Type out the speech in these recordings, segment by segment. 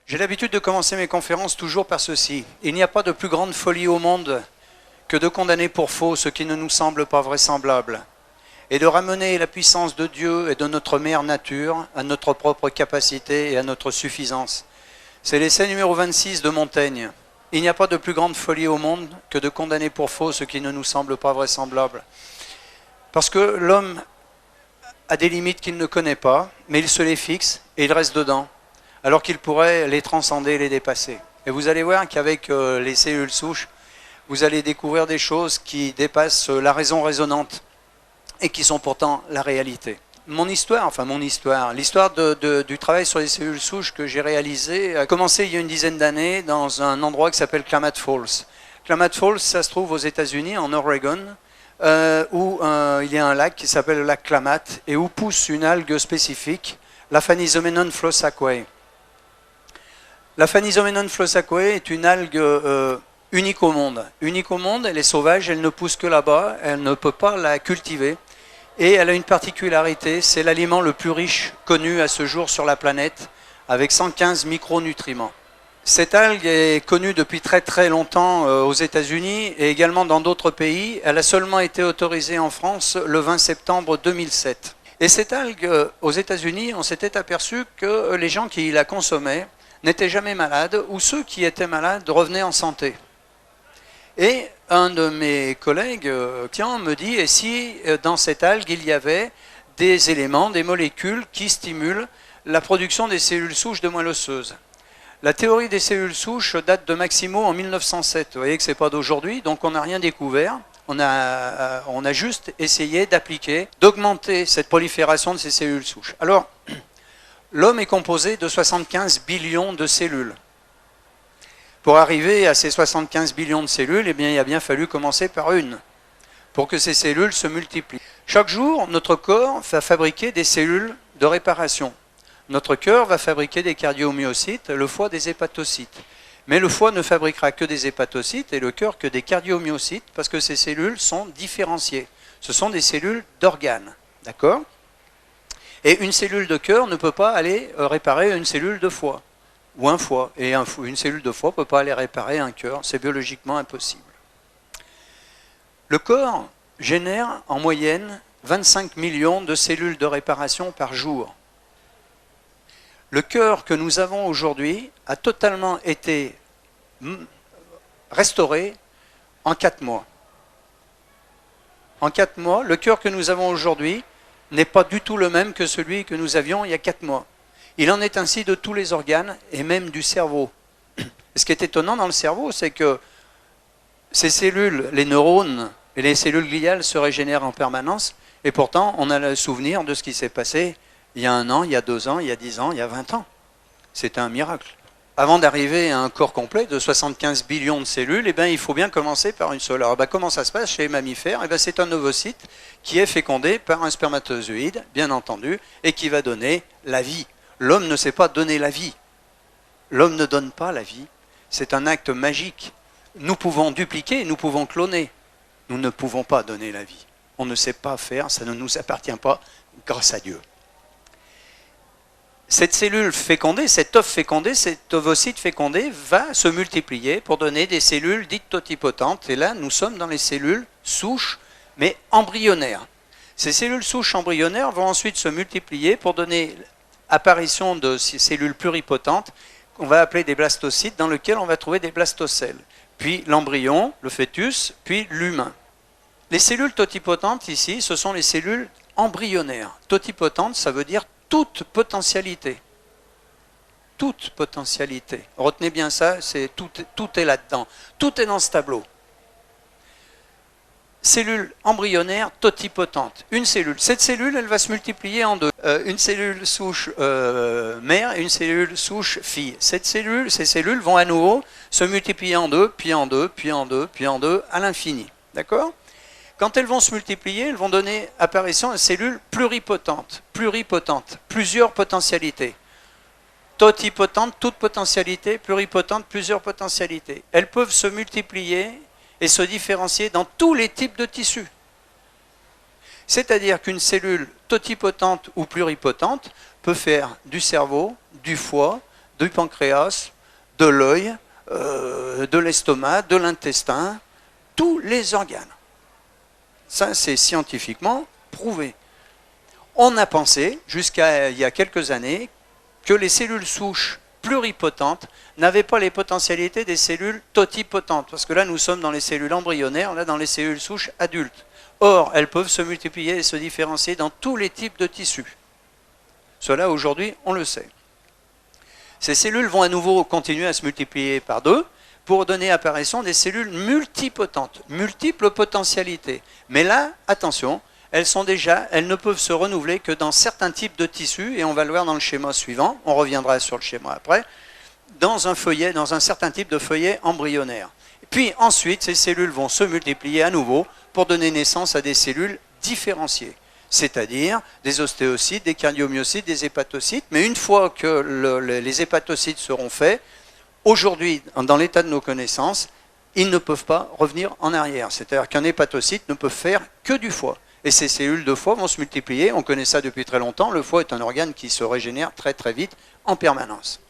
J'ai l'habitude de commencer mes conférences toujours par ceci. Il n'y a pas de plus grande folie au monde que de condamner pour faux ce qui ne nous semble pas vraisemblable, et de ramener la puissance de Dieu et de notre mère nature à notre propre capacité et à notre suffisance. C'est l'essai numéro 26 de Montaigne. Il n'y a pas de plus grande folie au monde que de condamner pour faux ce qui ne nous semble pas vraisemblable. Parce que l'homme a des limites qu'il ne connaît pas, mais il se les fixe et il reste dedans, alors qu'il pourrait les transcender et les dépasser. Et vous allez voir qu'avec les cellules souches, vous allez découvrir des choses qui dépassent la raison raisonnante et qui sont pourtant la réalité. L'histoire du travail sur les cellules souches que j'ai réalisé a commencé il y a une dizaine d'années dans un endroit qui s'appelle Klamath Falls. Klamath Falls, ça se trouve aux États-Unis, en Oregon, où il y a un lac qui s'appelle le lac Klamath et où pousse une algue spécifique, la Phanizomenon flosaceae. La Phanizomenon flosaceae est une algue unique au monde. Unique au monde, elle est sauvage, elle ne pousse que là-bas, elle ne peut pas la cultiver. Et elle a une particularité, c'est l'aliment le plus riche connu à ce jour sur la planète, avec 115 micronutriments. Cette algue est connue depuis très très longtemps aux États-Unis et également dans d'autres pays. Elle a seulement été autorisée en France le 20 septembre 2007. Et cette algue, aux États-Unis, on s'était aperçu que les gens qui la consommaient n'étaient jamais malades, ou ceux qui étaient malades revenaient en santé. Et un de mes collègues me dit, et si dans cette algue il y avait des éléments, des molécules qui stimulent la production des cellules souches de moelle osseuse. La théorie des cellules souches date de Maximo en 1907. Vous voyez que ce n'est pas d'aujourd'hui, donc on n'a rien découvert. On a juste essayé d'appliquer, d'augmenter cette prolifération de ces cellules souches. Alors, l'homme est composé de 75 billions de cellules. Pour arriver à ces 75 billions de cellules, eh bien, il a bien fallu commencer par une, pour que ces cellules se multiplient. Chaque jour, notre corps va fabriquer des cellules de réparation. Notre cœur va fabriquer des cardiomyocytes, le foie des hépatocytes. Mais le foie ne fabriquera que des hépatocytes et le cœur que des cardiomyocytes, parce que ces cellules sont différenciées. Ce sont des cellules d'organes, d'accord ? Et une cellule de cœur ne peut pas aller réparer une cellule de foie, ou un foie. Et une cellule de foie ne peut pas aller réparer un cœur, c'est biologiquement impossible. Le corps génère en moyenne 25 millions de cellules de réparation par jour. Le cœur que nous avons aujourd'hui a totalement été restauré en 4 mois. En 4 mois, le cœur que nous avons aujourd'hui n'est pas du tout le même que celui que nous avions il y a 4 mois. Il en est ainsi de tous les organes et même du cerveau. Ce qui est étonnant dans le cerveau, c'est que ces cellules, les neurones et les cellules gliales se régénèrent en permanence et pourtant on a le souvenir de ce qui s'est passé il y a 1 an, il y a 2 ans, il y a 10 ans, il y a 20 ans. C'est un miracle. Avant d'arriver à un corps complet de 75 billions de cellules, eh bien, il faut bien commencer par une seule. Alors, comment ça se passe chez les mammifères ? C'est un ovocyte qui est fécondé par un spermatozoïde, bien entendu, et qui va donner la vie. L'homme ne sait pas donner la vie. L'homme ne donne pas la vie. C'est un acte magique. Nous pouvons dupliquer, nous pouvons cloner. Nous ne pouvons pas donner la vie. On ne sait pas faire, ça ne nous appartient pas, grâce à Dieu. Cette cellule fécondée, cet œuf fécondé, cet ovocyte fécondé va se multiplier pour donner des cellules dites totipotentes. Et là, nous sommes dans les cellules souches, mais embryonnaires. Ces cellules souches embryonnaires vont ensuite se multiplier pour donner apparition de ces cellules pluripotentes qu'on va appeler des blastocytes, dans lesquels on va trouver des blastocèles. Puis l'embryon, le fœtus, puis l'humain. Les cellules totipotentes ici, ce sont les cellules embryonnaires. Totipotentes, ça veut dire toute potentialité. Toute potentialité. Retenez bien ça, tout est là-dedans. Tout est dans ce tableau. Cellule embryonnaire totipotente. Une cellule. Cette cellule, elle va se multiplier en deux. Une cellule souche mère et une cellule souche fille. Ces cellules vont à nouveau se multiplier en deux, puis en deux, puis en deux, puis en deux, à l'infini. D'accord ? Quand elles vont se multiplier, elles vont donner apparition à des cellules pluripotentes, plusieurs potentialités. Totipotentes, toute potentialité, pluripotentes, plusieurs potentialités. Elles peuvent se multiplier et se différencier dans tous les types de tissus. C'est-à-dire qu'une cellule totipotente ou pluripotente peut faire du cerveau, du foie, du pancréas, de l'œil, de l'estomac, de l'intestin, tous les organes. Ça, c'est scientifiquement prouvé. On a pensé, jusqu'à il y a quelques années, que les cellules souches pluripotentes n'avaient pas les potentialités des cellules totipotentes. Parce que là, nous sommes dans les cellules embryonnaires, là, dans les cellules souches adultes. Or, elles peuvent se multiplier et se différencier dans tous les types de tissus. Cela, aujourd'hui, on le sait. Ces cellules vont à nouveau continuer à se multiplier par deux pour donner apparition des cellules multipotentes, multiples potentialités. Mais là, attention, elles ne peuvent se renouveler que dans certains types de tissus, et on va le voir dans le schéma suivant, on reviendra sur le schéma après, dans un feuillet, dans un certain type de feuillet embryonnaire. Puis ensuite, ces cellules vont se multiplier à nouveau pour donner naissance à des cellules différenciées, c'est-à-dire des ostéocytes, des cardiomyocytes, des hépatocytes. Mais une fois que les hépatocytes seront faits, aujourd'hui, dans l'état de nos connaissances, ils ne peuvent pas revenir en arrière. C'est-à-dire qu'un hépatocyte ne peut faire que du foie. Et ces cellules de foie vont se multiplier, on connaît ça depuis très longtemps, le foie est un organe qui se régénère très très vite, en permanence.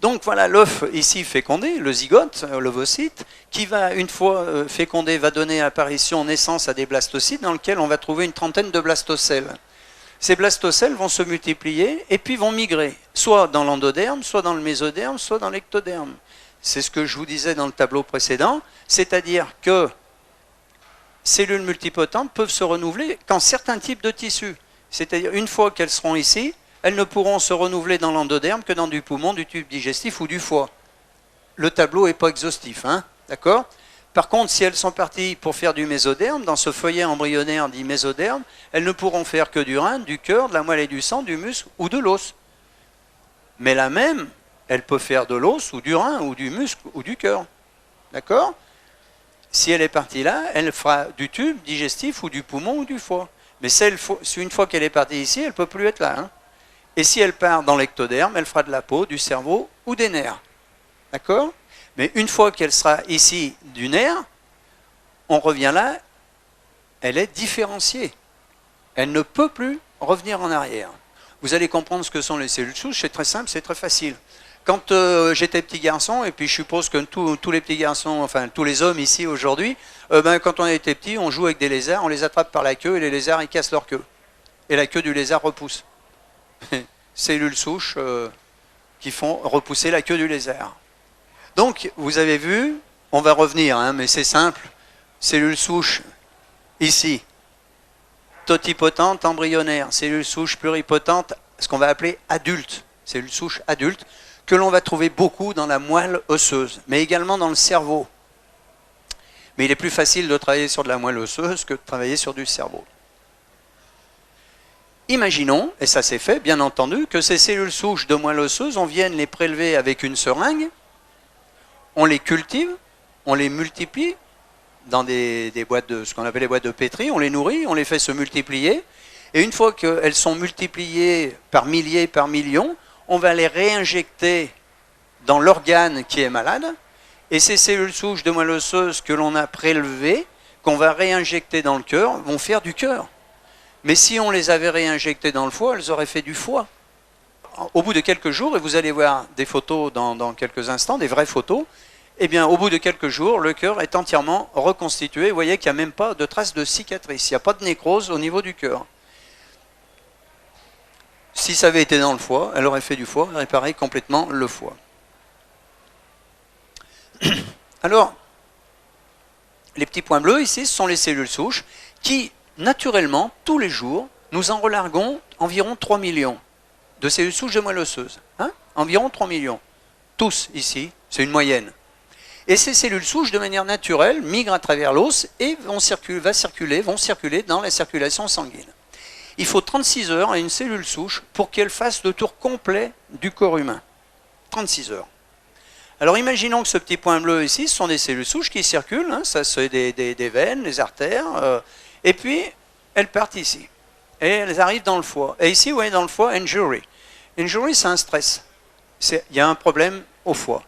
Donc voilà l'œuf ici fécondé, le zygote, l'ovocyte, qui va, une fois fécondé, va donner apparition, naissance à des blastocytes dans lesquels on va trouver une trentaine de blastocèles. Ces blastocèles vont se multiplier et puis vont migrer, soit dans l'endoderme, soit dans le mésoderme, soit dans l'ectoderme. C'est ce que je vous disais dans le tableau précédent, c'est-à-dire que cellules multipotentes peuvent se renouveler qu'en certains types de tissus. C'est-à-dire une fois qu'elles seront ici, elles ne pourront se renouveler dans l'endoderme que dans du poumon, du tube digestif ou du foie. Le tableau n'est pas exhaustif, hein, d'accord ? Par contre, si elles sont parties pour faire du mésoderme, dans ce feuillet embryonnaire dit mésoderme, elles ne pourront faire que du rein, du cœur, de la moelle et du sang, du muscle ou de l'os. Mais la même, elle peut faire de l'os ou du rein ou du muscle ou du cœur. D'accord ? Si elle est partie là, elle fera du tube digestif ou du poumon ou du foie. Mais une fois qu'elle est partie ici, elle ne peut plus être là, hein. Et si elle part dans l'ectoderme, elle fera de la peau, du cerveau ou des nerfs. D'accord ? Mais une fois qu'elle sera ici du nerf, on revient là, elle est différenciée. Elle ne peut plus revenir en arrière. Vous allez comprendre ce que sont les cellules souches, c'est très simple, c'est très facile. Quand j'étais petit garçon, et puis je suppose que tous les petits garçons, enfin tous les hommes ici aujourd'hui, quand on était petit, on joue avec des lézards, on les attrape par la queue et les lézards ils cassent leur queue. Et la queue du lézard repousse. Cellules souches qui font repousser la queue du lézard. Donc, vous avez vu, on va revenir, hein, mais c'est simple. Cellules souches, ici, totipotentes, embryonnaires. Cellules souches pluripotentes, ce qu'on va appeler adultes. Cellules souches adultes, que l'on va trouver beaucoup dans la moelle osseuse, mais également dans le cerveau. Mais il est plus facile de travailler sur de la moelle osseuse que de travailler sur du cerveau. Imaginons, et ça c'est fait, bien entendu, que ces cellules souches de moelle osseuse, on vienne les prélever avec une seringue, on les cultive, on les multiplie dans des boîtes de, ce qu'on appelle les boîtes de pétri, on les nourrit, on les fait se multiplier, et une fois qu'elles sont multipliées par milliers, par millions, on va les réinjecter dans l'organe qui est malade, et ces cellules souches de moelle osseuse que l'on a prélevées, qu'on va réinjecter dans le cœur, vont faire du cœur. Mais si on les avait réinjectées dans le foie, elles auraient fait du foie. Au bout de quelques jours, et vous allez voir des photos dans quelques instants, des vraies photos, eh bien au bout de quelques jours, le cœur est entièrement reconstitué. Vous voyez qu'il n'y a même pas de traces de cicatrice, il n'y a pas de nécrose au niveau du cœur. Si ça avait été dans le foie, elle aurait fait du foie, réparer complètement le foie. Alors, les petits points bleus ici, ce sont les cellules souches qui, naturellement, tous les jours, nous en relarguons environ 3 millions de cellules souches de moelle osseuse. Hein, environ 3 millions. Tous ici, c'est une moyenne. Et ces cellules souches, de manière naturelle, migrent à travers l'os et vont circuler dans la circulation sanguine. Il faut 36 heures à une cellule souche pour qu'elle fasse le tour complet du corps humain. 36 heures. Alors imaginons que ce petit point bleu ici, ce sont des cellules souches qui circulent, hein, ça c'est des veines, des artères, et puis elles partent ici. Et elles arrivent dans le foie. Et ici, vous voyez dans le foie, injury. Injury, c'est un stress. Il y a un problème au foie.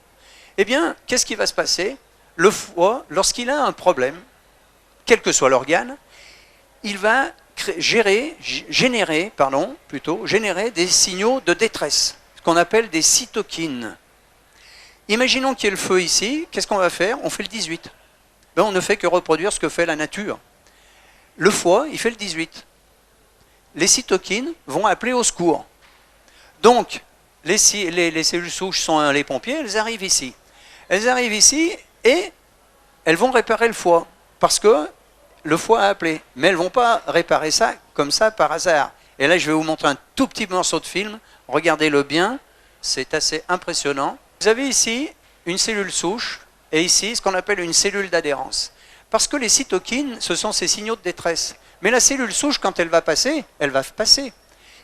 Eh bien, qu'est-ce qui va se passer? Le foie, lorsqu'il a un problème, quel que soit l'organe, il va générer des signaux de détresse, qu'on appelle des cytokines. Imaginons qu'il y ait le feu ici, qu'est-ce qu'on va faire? On fait le 18. Ben, on ne fait que reproduire ce que fait la nature. Le foie, il fait le 18. Les cytokines vont appeler au secours. Donc, les cellules souches sont les pompiers, elles arrivent ici. Elles arrivent ici et elles vont réparer le foie, parce que le foie a appelé. Mais elles ne vont pas réparer ça comme ça par hasard. Et là, je vais vous montrer un tout petit morceau de film. Regardez-le bien, c'est assez impressionnant. Vous avez ici une cellule souche et ici ce qu'on appelle une cellule d'adhérence. Parce que les cytokines, ce sont ces signaux de détresse. Mais la cellule souche, quand elle va passer, elle va passer.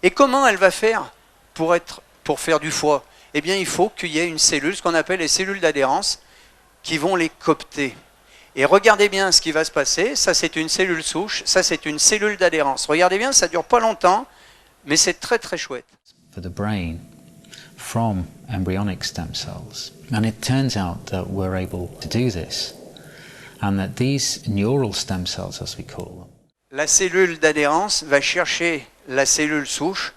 Et comment elle va faire pour faire du foie? Eh bien, il faut qu'il y ait une cellule, ce qu'on appelle les cellules d'adhérence, qui vont les coopter. Et regardez bien ce qui va se passer. Ça, c'est une cellule souche. Ça, c'est une cellule d'adhérence. Regardez bien, ça ne dure pas longtemps, mais c'est très, très chouette. For the brain from embryonic stem cells. And it turns out that we're able to do this. And that these neural stem cells, as we call them. La cellule d'adhérence va chercher la cellule souche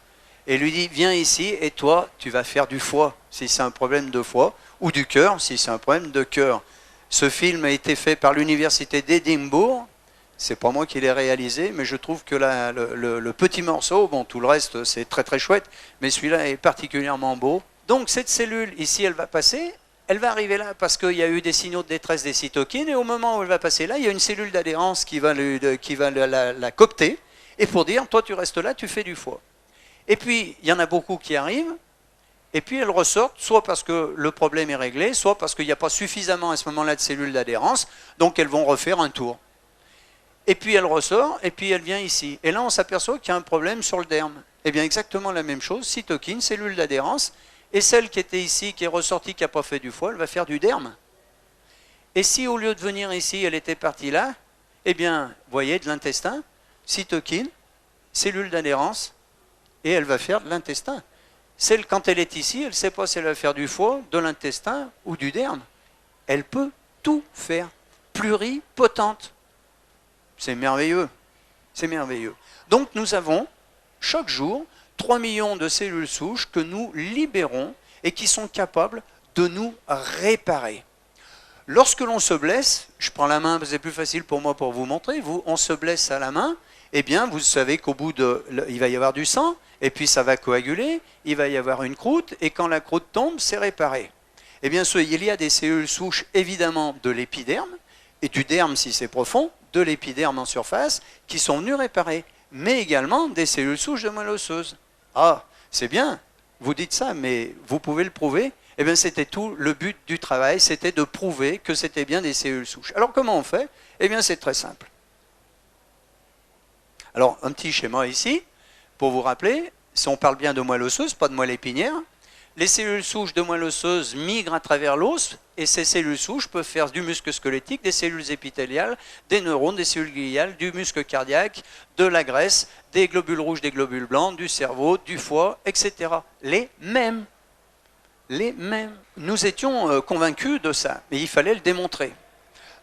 et lui dit, viens ici et toi, tu vas faire du foie, si c'est un problème de foie, ou du cœur, si c'est un problème de cœur. Ce film a été fait par l'université d'Édimbourg. C'est pas moi qui l'ai réalisé, mais je trouve que le petit morceau, bon, tout le reste, c'est très très chouette, mais celui-là est particulièrement beau. Donc cette cellule, ici, elle va passer, elle va arriver là parce qu'il y a eu des signaux de détresse des cytokines, et au moment où elle va passer là, il y a une cellule d'adhérence qui va la coopter, et pour dire, toi tu restes là, tu fais du foie. Et puis, il y en a beaucoup qui arrivent, et puis elles ressortent, soit parce que le problème est réglé, soit parce qu'il n'y a pas suffisamment à ce moment-là de cellules d'adhérence, donc elles vont refaire un tour. Et puis elle ressort, et puis elle vient ici. Et là, on s'aperçoit qu'il y a un problème sur le derme. Eh bien, exactement la même chose, cytokine, cellule d'adhérence, et celle qui était ici, qui est ressortie, qui n'a pas fait du foie, elle va faire du derme. Et si au lieu de venir ici, elle était partie là, eh bien, vous voyez, de l'intestin, cytokine, cellule d'adhérence, et elle va faire de l'intestin. Celle, quand elle est ici, elle ne sait pas si elle va faire du foie, de l'intestin ou du derme. Elle peut tout faire, pluripotente. C'est merveilleux, c'est merveilleux. Donc nous avons, chaque jour, 3 millions de cellules souches que nous libérons et qui sont capables de nous réparer. Lorsque l'on se blesse, je prends la main, c'est plus facile pour moi pour vous montrer, on se blesse à la main, eh bien vous savez qu'au bout il va y avoir du sang, et puis ça va coaguler, il va y avoir une croûte, et quand la croûte tombe, c'est réparé. Eh bien il y a des cellules souches évidemment de l'épiderme, et du derme si c'est profond, de l'épiderme en surface, qui sont venues réparer, mais également des cellules souches de moelle osseuse. Ah, c'est bien, vous dites ça, mais vous pouvez le prouver. Eh bien, c'était tout le but du travail, c'était de prouver que c'était bien des cellules souches. Alors, comment on fait? Eh bien, c'est très simple. Alors, un petit schéma ici, pour vous rappeler, si on parle bien de moelle osseuse, pas de moelle épinière, les cellules souches de moelle osseuse migrent à travers l'os, et ces cellules souches peuvent faire du muscle squelettique, des cellules épithéliales, des neurones, des cellules gliales, du muscle cardiaque, de la graisse, des globules rouges, des globules blancs, du cerveau, du foie, etc. Les mêmes. Les mêmes. Nous étions convaincus de ça, mais il fallait le démontrer.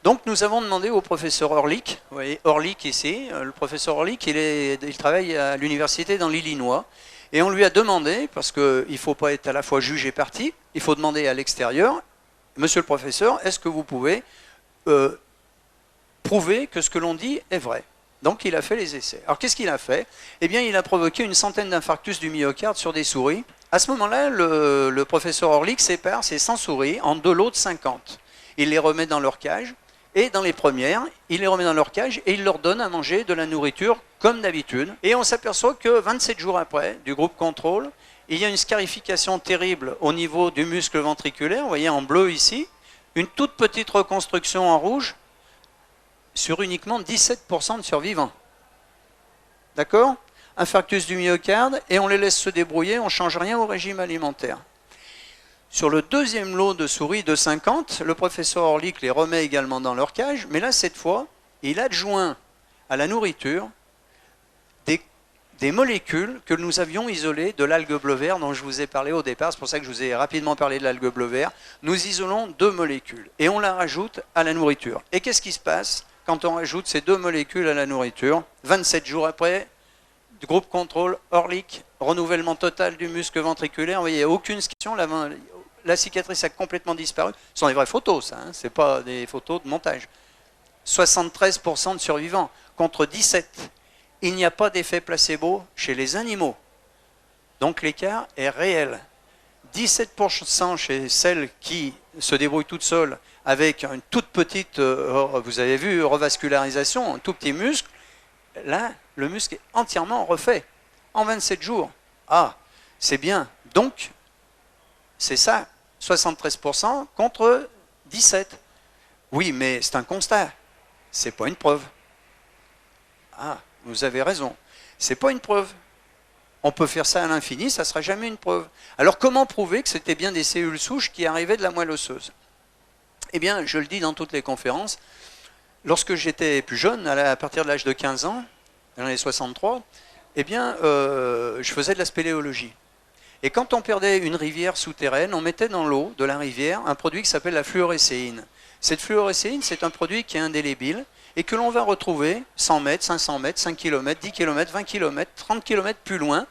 Donc nous avons demandé au professeur Orlik, vous voyez Orlik ici, le professeur Orlik, il travaille à l'université dans l'Illinois, et on lui a demandé, parce qu'il ne faut pas être à la fois juge et partie, il faut demander à l'extérieur, monsieur le professeur, est-ce que vous pouvez prouver que ce que l'on dit est vrai? Donc il a fait les essais. Alors qu'est-ce qu'il a fait? Eh bien il a provoqué une centaine d'infarctus du myocarde sur des souris. À ce moment-là, le professeur Orlik sépare ces 100 souris en 2 lots de 50. Il les remet dans leur cage, et dans les premières, il les remet dans leur cage et il leur donne à manger de la nourriture comme d'habitude. Et on s'aperçoit que 27 jours après, du groupe contrôle, il y a une scarification terrible au niveau du muscle ventriculaire, vous voyez en bleu ici, une toute petite reconstruction en rouge sur uniquement 17% de survivants. D'accord? Infarctus du myocarde, et on les laisse se débrouiller, on ne change rien au régime alimentaire. Sur le deuxième lot de souris de 50, le professeur Orlik les remet également dans leur cage, mais là, cette fois, il adjoint à la nourriture des molécules que nous avions isolées de l'algue bleu vert dont je vous ai parlé au départ. C'est pour ça que je vous ai rapidement parlé de l'algue bleu vert. Nous isolons 2 molécules et on la rajoute à la nourriture. Et qu'est-ce qui se passe quand on rajoute ces 2 molécules à la nourriture? 27 jours après, du groupe contrôle, Orlik renouvellement total du muscle ventriculaire. Vous voyez, il n'y a aucune scission, la cicatrice a complètement disparu. Ce sont des vraies photos, ça, hein, ce n'est pas des photos de montage. 73% de survivants contre 17%. Il n'y a pas d'effet placebo chez les animaux. Donc l'écart est réel. 17% chez celles qui se débrouillent toutes seules avec une toute petite, vous avez vu, revascularisation, un tout petit muscle. Là, le muscle est entièrement refait en 27 jours. Ah, c'est bien. Donc, c'est ça, 73% contre 17%. Oui, mais c'est un constat. C'est pas une preuve. Ah, vous avez raison. C'est pas une preuve. On peut faire ça à l'infini, ça ne sera jamais une preuve. Alors comment prouver que c'était bien des cellules souches qui arrivaient de la moelle osseuse? Eh bien, je le dis dans toutes les conférences, lorsque j'étais plus jeune, à partir de l'âge de 15 ans, dans les 63, eh bien, je faisais de la spéléologie. Et quand on perdait une rivière souterraine, on mettait dans l'eau de la rivière un produit qui s'appelle la fluorécéine. Cette fluorécéine, c'est un produit qui est indélébile et que l'on va retrouver 100 mètres, 500 mètres, 5 km, 10 km, 20 km, 30 km plus loin,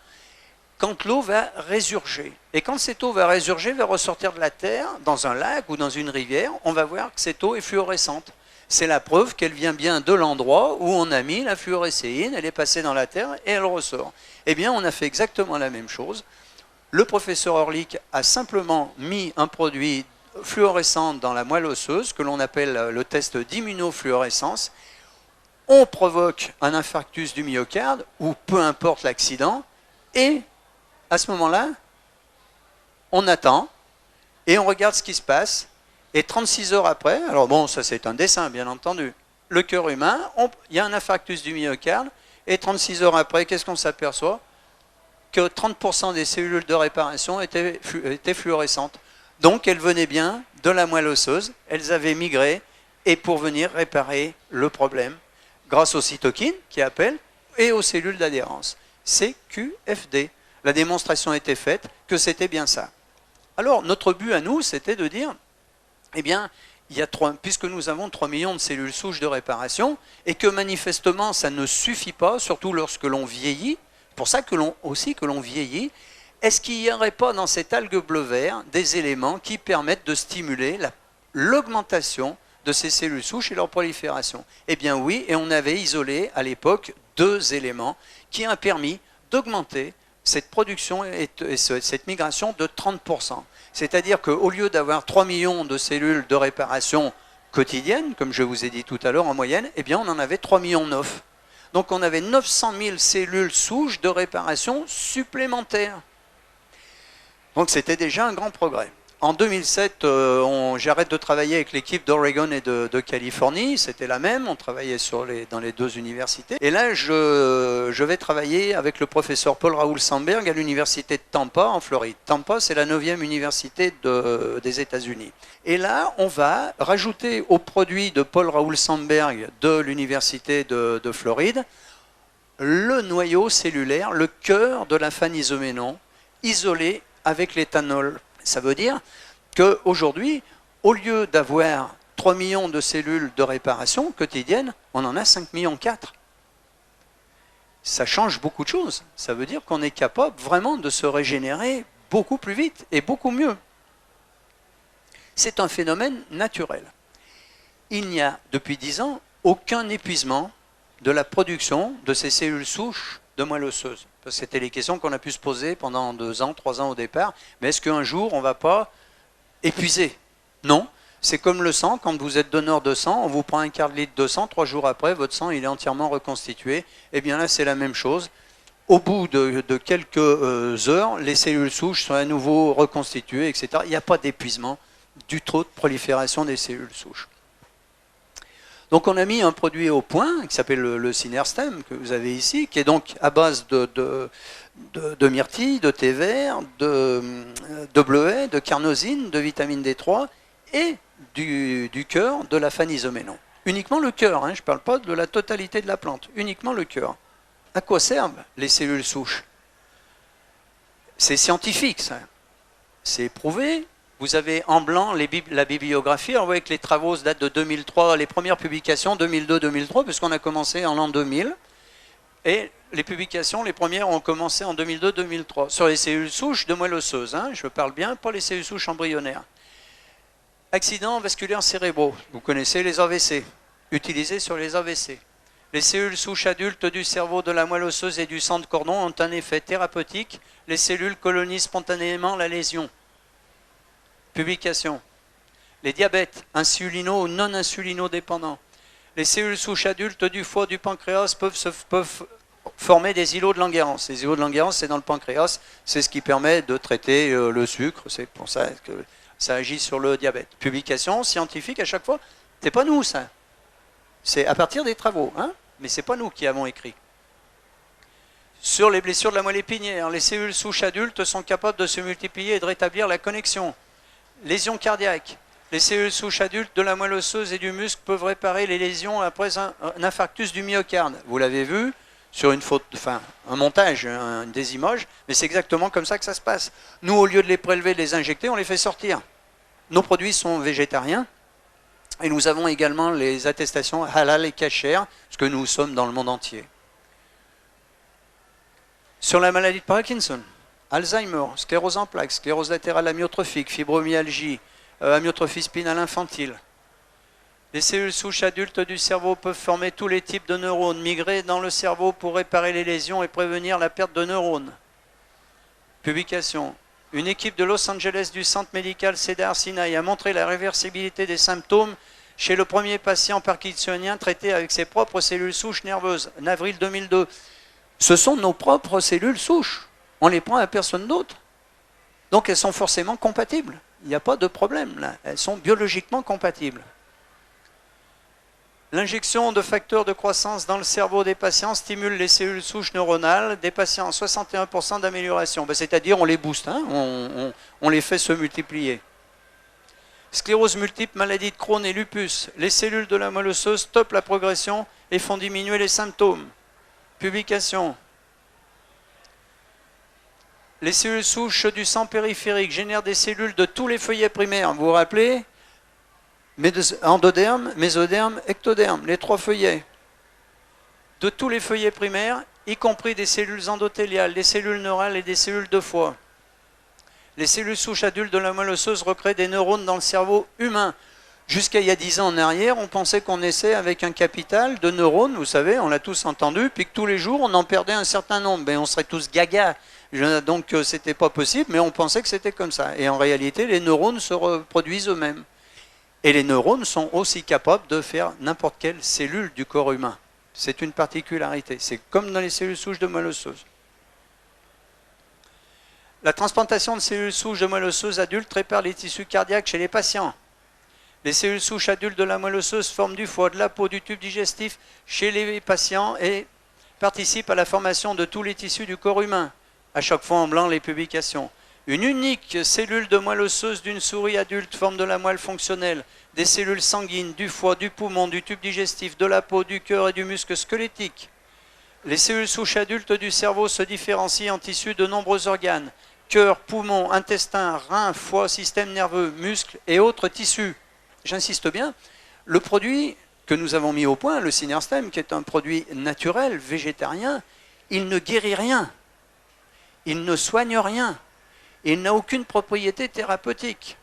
quand l'eau va résurger. Et quand cette eau va résurger, va ressortir de la terre, dans un lac ou dans une rivière, on va voir que cette eau est fluorescente. C'est la preuve qu'elle vient bien de l'endroit où on a mis la fluorécéine, elle est passée dans la terre et elle ressort. Eh bien, on a fait exactement la même chose. Le professeur Orlik a simplement mis un produit fluorescent dans la moelle osseuse, que l'on appelle le test d'immunofluorescence. On provoque un infarctus du myocarde, ou peu importe l'accident, et à ce moment-là, on attend, et on regarde ce qui se passe, et 36 heures après, alors bon, ça c'est un dessin bien entendu, le cœur humain, il y a un infarctus du myocarde, et 36 heures après, qu'est-ce qu'on s'aperçoit? Que 30% des cellules de réparation étaient fluorescentes. Donc elles venaient bien de la moelle osseuse, elles avaient migré, et pour venir réparer le problème, grâce aux cytokines qui appellent, et aux cellules d'adhérence. CQFD. La démonstration était faite que c'était bien ça. Alors notre but à nous, c'était de dire, eh bien, puisque nous avons 3 millions de cellules souches de réparation, et que manifestement ça ne suffit pas, surtout lorsque l'on vieillit, c'est pour ça que l'on vieillit, est-ce qu'il n'y aurait pas dans cette algue bleu-vert des éléments qui permettent de stimuler l'augmentation de ces cellules souches et leur prolifération? Eh bien oui, et on avait isolé à l'époque 2 éléments qui ont permis d'augmenter cette production et cette migration de 30%. C'est-à-dire qu'au lieu d'avoir 3 millions de cellules de réparation quotidiennes, comme je vous ai dit tout à l'heure en moyenne, eh bien on en avait 3,9 millions. Donc on avait 900 000 cellules souches de réparation supplémentaires. Donc c'était déjà un grand progrès. En 2007, j'arrête de travailler avec l'équipe d'Oregon et de Californie, c'était la même, on travaillait dans les 2 universités. Et là, je vais travailler avec le professeur Paul Raoul Sandberg à l'université de Tampa, en Floride. Tampa, c'est la 9e université des États-Unis. Et là, on va rajouter au produit de Paul Raoul Sandberg de l'université de Floride le noyau cellulaire, le cœur de la phanisoménon, isolé avec l'éthanol. Ça veut dire qu'aujourd'hui, au lieu d'avoir 3 millions de cellules de réparation quotidiennes, on en a 5,4 millions. Ça change beaucoup de choses. Ça veut dire qu'on est capable vraiment de se régénérer beaucoup plus vite et beaucoup mieux. C'est un phénomène naturel. Il n'y a, depuis 10 ans, aucun épuisement de la production de ces cellules souches de moelle osseuse. C'était les questions qu'on a pu se poser pendant 2 ans, 3 ans au départ. Mais est-ce qu'un jour, on ne va pas épuiser? Non. C'est comme le sang. Quand vous êtes donneur de sang, on vous prend un quart de litre de sang. 3 jours après, votre sang il est entièrement reconstitué. Eh bien là, c'est la même chose. Au bout de quelques heures, les cellules souches sont à nouveau reconstituées, etc. Il n'y a pas d'épuisement du trop de prolifération des cellules souches. Donc on a mis un produit au point qui s'appelle le Synerstem que vous avez ici, qui est donc à base de myrtille, de thé vert, de bleuet, de carnosine, de vitamine D3 et du cœur de la phanisoménon. Uniquement le cœur, hein, je ne parle pas de la totalité de la plante, uniquement le cœur. À quoi servent les cellules souches? C'est scientifique, ça. C'est prouvé. Vous avez en blanc la bibliographie. Alors vous voyez que les travaux datent de 2003, les premières publications 2002-2003, puisqu'on a commencé en l'an 2000. Et les publications, les premières ont commencé en 2002-2003, sur les cellules souches de moelle osseuse, hein, je parle bien, pas les cellules souches embryonnaires. Accidents vasculaires cérébraux, vous connaissez les AVC, utilisés sur les AVC. Les cellules souches adultes du cerveau, de la moelle osseuse et du sang de cordon ont un effet thérapeutique. Les cellules colonisent spontanément la lésion. Publication. Les diabètes, insulino ou non insulino-dépendants. Les cellules souches adultes du foie, du pancréas peuvent former des îlots de Langerhans. Les îlots de Langerhans, c'est dans le pancréas, c'est ce qui permet de traiter le sucre, c'est pour ça que ça agit sur le diabète. Publication scientifique à chaque fois, c'est pas nous ça. C'est à partir des travaux, hein, mais ce n'est pas nous qui avons écrit. Sur les blessures de la moelle épinière, les cellules souches adultes sont capables de se multiplier et de rétablir la connexion. Lésions cardiaques. Les cellules souches adultes de la moelle osseuse et du muscle peuvent réparer les lésions après un infarctus du myocarde. Vous l'avez vu sur une photo, enfin, un montage, des images, mais c'est exactement comme ça que ça se passe. Nous, au lieu de les prélever, de les injecter, on les fait sortir. Nos produits sont végétariens. Et nous avons également les attestations halal et kasher, parce que nous sommes dans le monde entier. Sur la maladie de Parkinson, Alzheimer, sclérose en plaques, sclérose latérale amyotrophique, fibromyalgie, amyotrophie spinale infantile. Les cellules souches adultes du cerveau peuvent former tous les types de neurones, migrer dans le cerveau pour réparer les lésions et prévenir la perte de neurones. Publication. Une équipe de Los Angeles du centre médical Cedars-Sinai a montré la réversibilité des symptômes chez le premier patient parkinsonien traité avec ses propres cellules souches nerveuses, en avril 2002. Ce sont nos propres cellules souches. On les prend à personne d'autre. Donc elles sont forcément compatibles. Il n'y a pas de problème là. Elles sont biologiquement compatibles. L'injection de facteurs de croissance dans le cerveau des patients stimule les cellules souches neuronales des patients, 61% d'amélioration. Ben, c'est-à-dire on les booste, hein, on les fait se multiplier. Sclérose multiple, maladie de Crohn et lupus. Les cellules de la moelle osseuse stoppent la progression et font diminuer les symptômes. Publication. Les cellules souches du sang périphérique génèrent des cellules de tous les feuillets primaires. Vous vous rappelez ? Endoderme, mésoderme, ectoderme, les trois feuillets. De tous les feuillets primaires, y compris des cellules endothéliales, des cellules neurales et des cellules de foie. Les cellules souches adultes de la moelle osseuse recréent des neurones dans le cerveau humain. Jusqu'à il y a 10 ans en arrière, on pensait qu'on naissait avec un capital de neurones, vous savez, on l'a tous entendu, puis que tous les jours, on en perdait un certain nombre. Ben, on serait tous gaga. Donc, c'était pas possible, mais on pensait que c'était comme ça. Et en réalité, les neurones se reproduisent eux-mêmes. Et les neurones sont aussi capables de faire n'importe quelle cellule du corps humain. C'est une particularité. C'est comme dans les cellules souches de moelle osseuse. La transplantation de cellules souches de moelle osseuse adultes répare les tissus cardiaques chez les patients. Les cellules souches adultes de la moelle osseuse forment du foie, de la peau, du tube digestif chez les patients et participent à la formation de tous les tissus du corps humain. À chaque fois en blanc, les publications. Une unique cellule de moelle osseuse d'une souris adulte forme de la moelle fonctionnelle, des cellules sanguines, du foie, du poumon, du tube digestif, de la peau, du cœur et du muscle squelettique. Les cellules souches adultes du cerveau se différencient en tissus de nombreux organes, cœur, poumon, intestin, rein, foie, système nerveux, muscles et autres tissus. J'insiste bien, le produit que nous avons mis au point, le Synerstem, qui est un produit naturel, végétarien, il ne guérit rien, il ne soigne rien. Il n'a aucune propriété thérapeutique.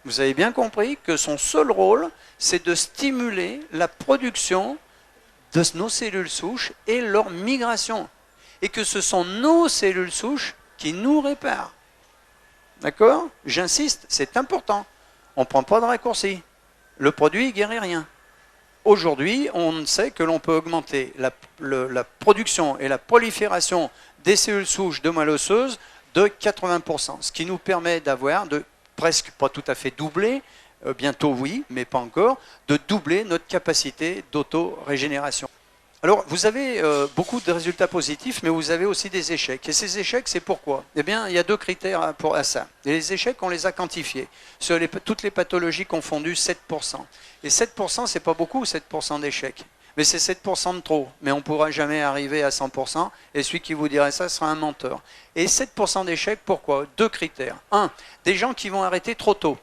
Vous avez bien compris que son seul rôle, c'est de stimuler la production de nos cellules souches et leur migration. Et que ce sont nos cellules souches qui nous réparent. D'accord ? J'insiste, c'est important. On ne prend pas de raccourci. Le produit ne guérit rien. Aujourd'hui, on sait que l'on peut augmenter la production et la prolifération des cellules souches de moelle osseuse de 80%, ce qui nous permet d'avoir, de presque pas tout à fait doubler, bientôt oui, mais pas encore, de doubler notre capacité d'auto-régénération. Alors, vous avez beaucoup de résultats positifs, mais vous avez aussi des échecs. Et ces échecs, c'est pourquoi ? Eh bien, il y a deux critères à ça. Et les échecs, on les a quantifiés. Sur toutes les pathologies confondues, 7%. Et 7%, c'est pas beaucoup, 7% d'échecs. Mais c'est 7% de trop. Mais on ne pourra jamais arriver à 100%. Et celui qui vous dirait ça sera un menteur. Et 7% d'échecs, pourquoi ? Deux critères. Un, des gens qui vont arrêter trop tôt.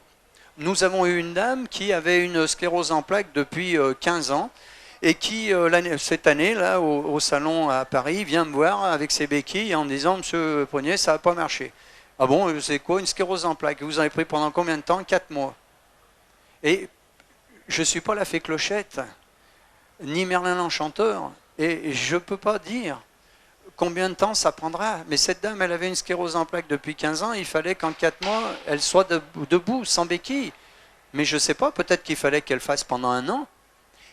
Nous avons eu une dame qui avait une sclérose en plaques depuis 15 ans. et qui, cette année, là, au salon à Paris, vient me voir avec ses béquilles en me disant « Monsieur Ponnier, ça n'a pas marché. » Ah bon, c'est quoi une sclérose en plaques? Vous en avez pris pendant combien de temps? 4 mois. Et je ne suis pas la fée Clochette, ni Merlin l'Enchanteur, et je ne peux pas dire combien de temps ça prendra. Mais cette dame, elle avait une sclérose en plaques depuis 15 ans, il fallait qu'en 4 mois, elle soit debout, sans béquille. Mais je ne sais pas, peut-être qu'il fallait qu'elle fasse pendant 1 an.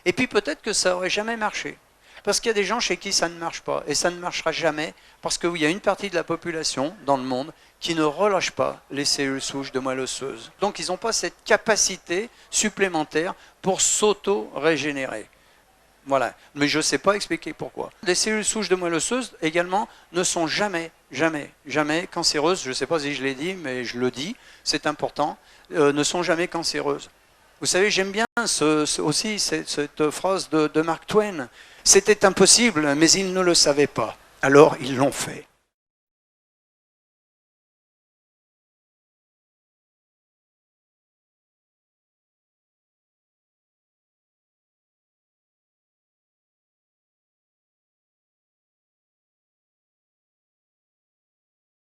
Et puis peut-être que ça n'aurait jamais marché. Parce qu'il y a des gens chez qui ça ne marche pas. Et ça ne marchera jamais, parce qu'il y a une partie de la population dans le monde qui ne relâche pas les cellules souches de moelle osseuse. Donc ils n'ont pas cette capacité supplémentaire pour s'auto-régénérer. Voilà. Mais je ne sais pas expliquer pourquoi. Les cellules souches de moelle osseuse, également, ne sont jamais cancéreuses. Je ne sais pas si je l'ai dit, mais je le dis, c'est important, ne sont jamais cancéreuses. Vous savez, j'aime bien aussi cette phrase de Mark Twain. C'était impossible, mais ils ne le savaient pas. Alors, ils l'ont fait.